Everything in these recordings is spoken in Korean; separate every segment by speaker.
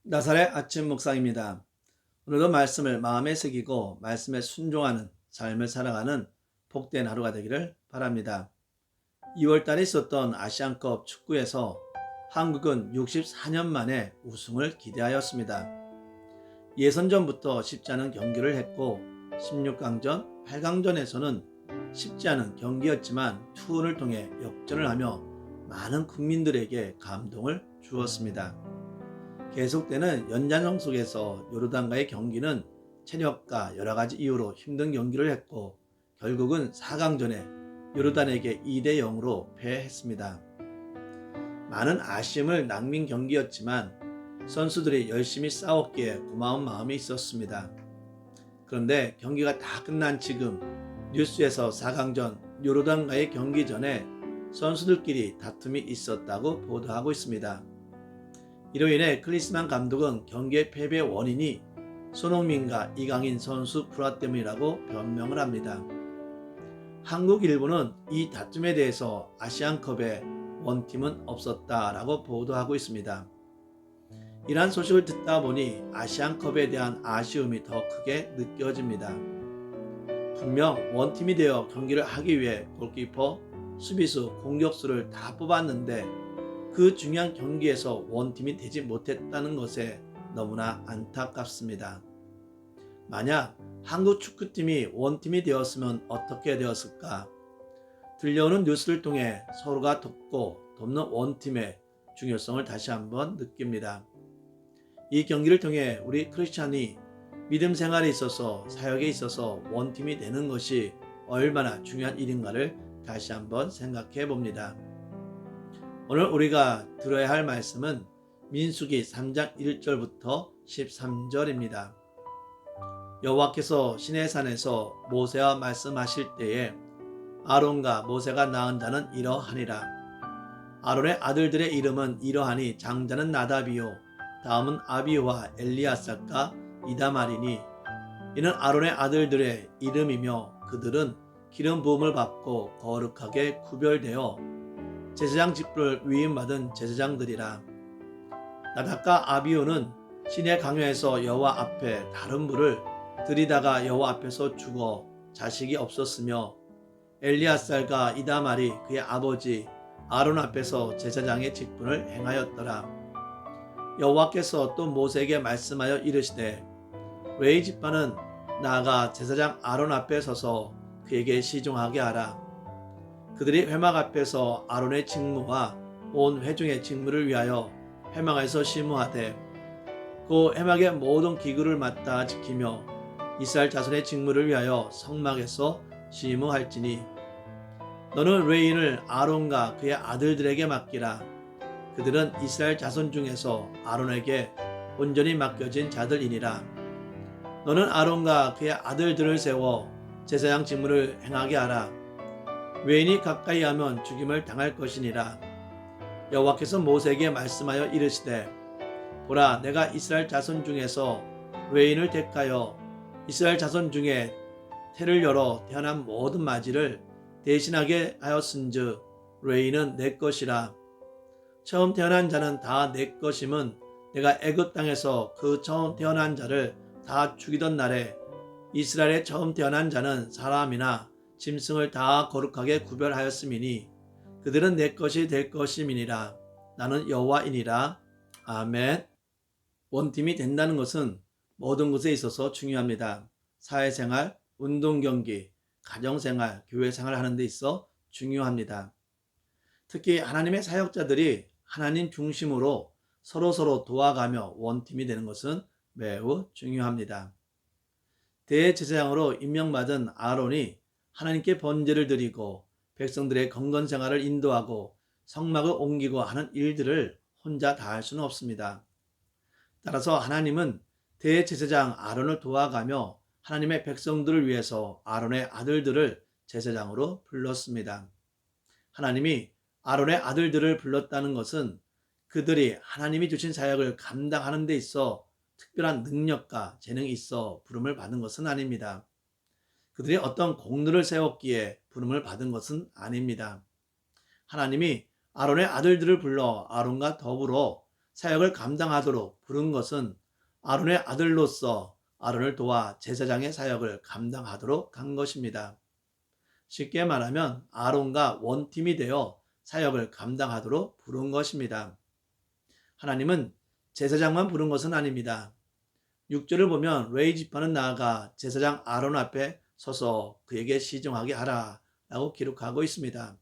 Speaker 1: 나사렛 아침 묵상입니다. 오늘도 말씀을 마음에 새기고 말씀에 순종하는 삶을 살아가는 복된 하루가 되기를 바랍니다. 2월달에 있었던 아시안컵 축구에서 한국은 64년 만에 우승을 기대하였습니다. 예선전부터 쉽지 않은 경기를 했고 16강전, 8강전에서는 쉽지 않은 경기였지만 투혼을 통해 역전을 하며 많은 국민들에게 감동을 주었습니다. 계속되는 연장전 속에서 요르단과의 경기는 체력과 여러 가지 이유로 힘든 경기를 했고 결국은 4강전에 요르단에게 2대 0으로 패했습니다. 많은 아쉬움을 남긴 경기였지만 선수들이 열심히 싸웠기에 고마운 마음이 있었습니다. 그런데 경기가 다 끝난 지금 뉴스에서 4강전 요르단과의 경기 전에 선수들끼리 다툼이 있었다고 보도하고 있습니다. 이로 인해 클리스만 감독은 경기의 패배 원인이 손흥민과 이강인 선수 불화 때문이라고 변명을 합니다. 한국 일보는 이 다툼에 대해서 아시안컵에 원팀은 없었다라고 보도하고 있습니다. 이러한 소식을 듣다 보니 아시안컵에 대한 아쉬움이 더 크게 느껴집니다. 분명 원팀이 되어 경기를 하기 위해 골키퍼, 수비수, 공격수를 다 뽑았는데 그 중요한 경기에서 원팀이 되지 못했다는 것에 너무나 안타깝습니다. 만약 한국 축구팀이 원팀이 되었으면 어떻게 되었을까? 들려오는 뉴스를 통해 서로가 돕는 원팀의 중요성을 다시 한번 느낍니다. 이 경기를 통해 우리 크리스찬이 믿음 생활에 있어서 사역에 있어서 원팀이 되는 것이 얼마나 중요한 일인가를 다시 한번 생각해 봅니다. 오늘 우리가 들어야 할 말씀은 민수기 3장 1절부터 13절입니다. 여호와께서 시내산에서 모세와 말씀하실 때에 아론과 모세가 낳은 자는 이러하니라. 아론의 아들들의 이름은 이러하니 장자는 나답이요 다음은 아비후와 엘리아삭과 이다말이니 이는 아론의 아들들의 이름이며 그들은 기름 부음을 받고 거룩하게 구별되어 제사장 직분을 위임받은 제사장들이라. 나답과 아비후는 시내 강요에서 여호와 앞에 다른 불을 들이다가 여호와 앞에서 죽어 자식이 없었으며 엘리아살과 이다말이 그의 아버지 아론 앞에서 제사장의 직분을 행하였더라. 여호와께서 또 모세에게 말씀하여 이르시되 레위 지파는 나아가 제사장 아론 앞에 서서 그에게 시종하게 하라. 그들이 회막 앞에서 아론의 직무와 온 회중의 직무를 위하여 회막에서 심무하되 그 회막의 모든 기구를 맡아 지키며 이스라엘 자손의 직무를 위하여 성막에서 심무할지니 너는 레위인을 아론과 그의 아들들에게 맡기라. 그들은 이스라엘 자손 중에서 아론에게 온전히 맡겨진 자들이니라. 너는 아론과 그의 아들들을 세워 제사장 직무를 행하게 하라. 외인이 가까이 하면 죽임을 당할 것이니라. 여호와께서 모세에게 말씀하여 이르시되 보라 내가 이스라엘 자손 중에서 외인을 택하여 이스라엘 자손 중에 태를 열어 태어난 모든 마지를 대신하게 하였은즉 외인은 내 것이라. 처음 태어난 자는 다 내 것임은 내가 애굽 땅에서 그 처음 태어난 자를 다 죽이던 날에 이스라엘의 처음 태어난 자는 사람이나 짐승을 다 거룩하게 구별하였음이니 그들은 내 것이 될 것임이니라. 나는 여호와이니라. 아멘. 원팀이 된다는 것은 모든 것에 있어서 중요합니다. 사회생활, 운동경기, 가정생활, 교회생활 하는 데 있어 중요합니다. 특히 하나님의 사역자들이 하나님 중심으로 서로 도와가며 원팀이 되는 것은 매우 중요합니다. 대제사장으로 임명받은 아론이 하나님께 번제를 드리고 백성들의 건건 생활을 인도하고 성막을 옮기고 하는 일들을 혼자 다 할 수는 없습니다. 따라서 하나님은 대제사장 아론을 도와가며 하나님의 백성들을 위해서 아론의 아들들을 제사장으로 불렀습니다. 하나님이 아론의 아들들을 불렀다는 것은 그들이 하나님이 주신 사역을 감당하는 데 있어 특별한 능력과 재능이 있어 부름을 받은 것은 아닙니다. 그들이 어떤 공로를 세웠기에 부름을 받은 것은 아닙니다. 하나님이 아론의 아들들을 불러 아론과 더불어 사역을 감당하도록 부른 것은 아론의 아들로서 아론을 도와 제사장의 사역을 감당하도록 한 것입니다. 쉽게 말하면 아론과 원팀이 되어 사역을 감당하도록 부른 것입니다. 하나님은 제사장만 부른 것은 아닙니다. 6절을 보면 레위 지파는 나아가 제사장 아론 앞에 서서 그에게 시종하게 하라 라고 기록하고 있습니다.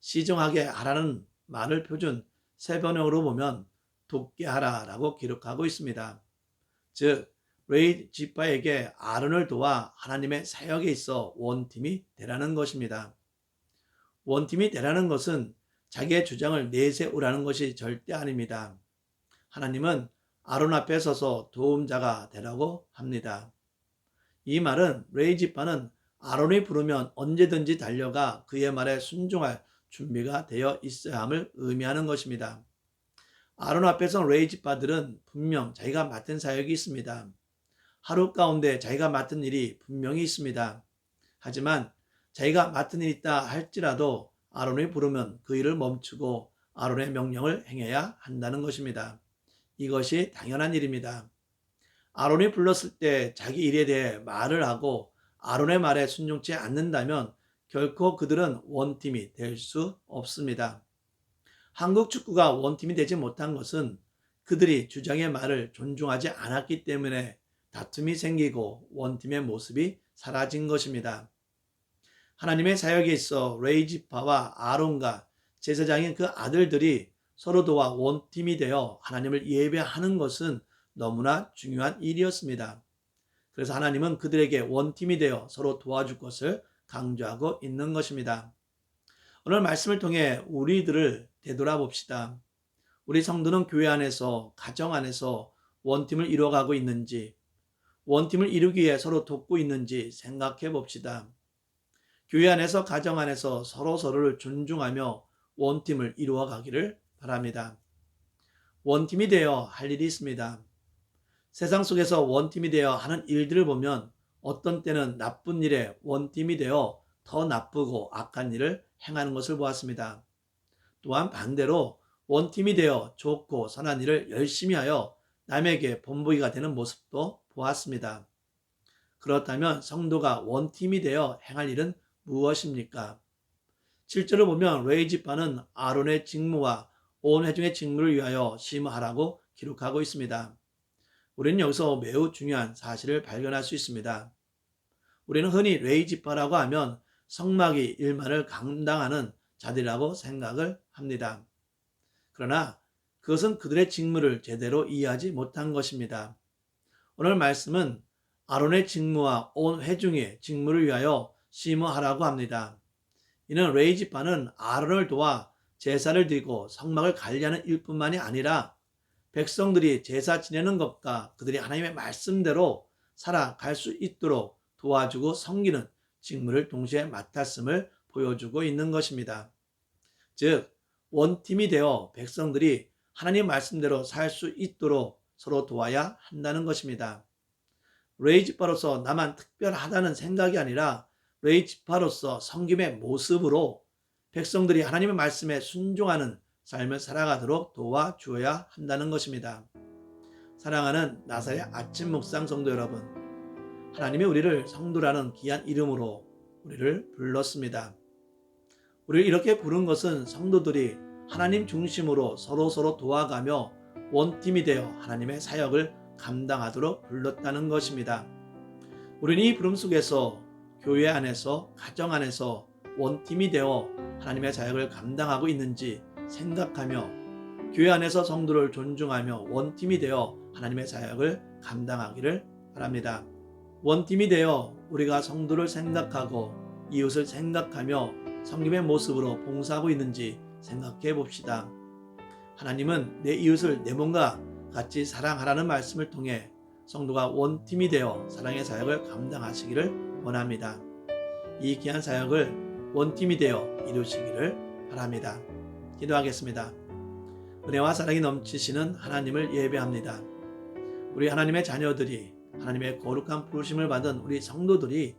Speaker 1: 시종하게 하라는 말을 표준 세번역으로 보면 돕게 하라 라고 기록하고 있습니다. 즉 레위 지파에게 아론을 도와 하나님의 사역에 있어 원팀이 되라는 것입니다. 원팀이 되라는 것은 자기의 주장을 내세우라는 것이 절대 아닙니다. 하나님은 아론 앞에 서서 도움자가 되라고 합니다. 이 말은 레위 지파는 아론이 부르면 언제든지 달려가 그의 말에 순종할 준비가 되어 있어야 함을 의미하는 것입니다. 아론 앞에서 레위 지파들은 분명 자기가 맡은 사역이 있습니다. 하루 가운데 자기가 맡은 일이 분명히 있습니다. 하지만 자기가 맡은 일이 있다 할지라도 아론이 부르면 그 일을 멈추고 아론의 명령을 행해야 한다는 것입니다. 이것이 당연한 일입니다. 아론이 불렀을 때 자기 일에 대해 말을 하고 아론의 말에 순종치 않는다면 결코 그들은 원팀이 될 수 없습니다. 한국 축구가 원팀이 되지 못한 것은 그들이 주장의 말을 존중하지 않았기 때문에 다툼이 생기고 원팀의 모습이 사라진 것입니다. 하나님의 사역에 있어 레위 지파와 아론과 제사장인 그 아들들이 서로 도와 원팀이 되어 하나님을 예배하는 것은 너무나 중요한 일이었습니다. 그래서 하나님은 그들에게 원팀이 되어 서로 도와줄 것을 강조하고 있는 것입니다. 오늘 말씀을 통해 우리들을 되돌아봅시다. 우리 성도는 교회 안에서, 가정 안에서 원팀을 이루어가고 있는지, 원팀을 이루기 위해 서로 돕고 있는지 생각해 봅시다. 교회 안에서, 가정 안에서 서로를 존중하며 원팀을 이루어가기를 바랍니다. 원팀이 되어 할 일이 있습니다. 세상 속에서 원팀이 되어 하는 일들을 보면 어떤 때는 나쁜 일에 원팀이 되어 더 나쁘고 악한 일을 행하는 것을 보았습니다. 또한 반대로 원팀이 되어 좋고 선한 일을 열심히 하여 남에게 본보기가 되는 모습도 보았습니다. 그렇다면 성도가 원팀이 되어 행할 일은 무엇입니까? 7절을 보면 레위 지파는 아론의 직무와 온 회중의 직무를 위하여 심하라고 기록하고 있습니다. 우리는 여기서 매우 중요한 사실을 발견할 수 있습니다. 우리는 흔히 레위 지파라고 하면 성막이 일만을 감당하는 자들이라고 생각을 합니다. 그러나 그것은 그들의 직무를 제대로 이해하지 못한 것입니다. 오늘 말씀은 아론의 직무와 온 회중의 직무를 위하여 심호하라고 합니다. 이는 레위 지파는 아론을 도와 제사를 드리고 성막을 관리하는 일뿐만이 아니라 백성들이 제사 지내는 것과 그들이 하나님의 말씀대로 살아갈 수 있도록 도와주고 섬기는 직무를 동시에 맡았음을 보여주고 있는 것입니다. 즉 원팀이 되어 백성들이 하나님 말씀대로 살 수 있도록 서로 도와야 한다는 것입니다. 레위 지파로서 나만 특별하다는 생각이 아니라 레위 지파로서 섬김의 모습으로 백성들이 하나님의 말씀에 순종하는 삶을 살아가도록 도와주어야 한다는 것입니다. 사랑하는 나사의 아침 묵상 성도 여러분, 하나님이 우리를 성도라는 귀한 이름으로 우리를 불렀습니다. 우리를 이렇게 부른 것은 성도들이 하나님 중심으로 서로 도와가며 원팀이 되어 하나님의 사역을 감당하도록 불렀다는 것입니다. 우리는 이 부름 속에서 교회 안에서, 가정 안에서 원팀이 되어 하나님의 사역을 감당하고 있는지 생각하며 교회 안에서 성도를 존중하며 원팀이 되어 하나님의 사역을 감당하기를 바랍니다. 원팀이 되어 우리가 성도를 생각하고 이웃을 생각하며 섬김의 모습으로 봉사하고 있는지 생각해 봅시다. 하나님은 내 이웃을 내 몸과 같이 사랑하라는 말씀을 통해 성도가 원팀이 되어 사랑의 사역을 감당하시기를 원합니다. 이 귀한 사역을 원팀이 되어 이루시기를 바랍니다. 기도하겠습니다. 은혜와 사랑이 넘치시는 하나님을 예배합니다. 우리 하나님의 자녀들이 하나님의 거룩한 부르심을 받은 우리 성도들이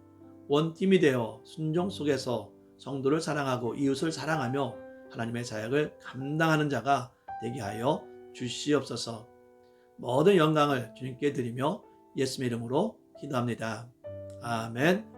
Speaker 1: 원팀이 되어 순종 속에서 성도를 사랑하고 이웃을 사랑하며 하나님의 사역을 감당하는 자가 되게 하여 주시옵소서. 모든 영광을 주님께 드리며 예수의 이름으로 기도합니다. 아멘.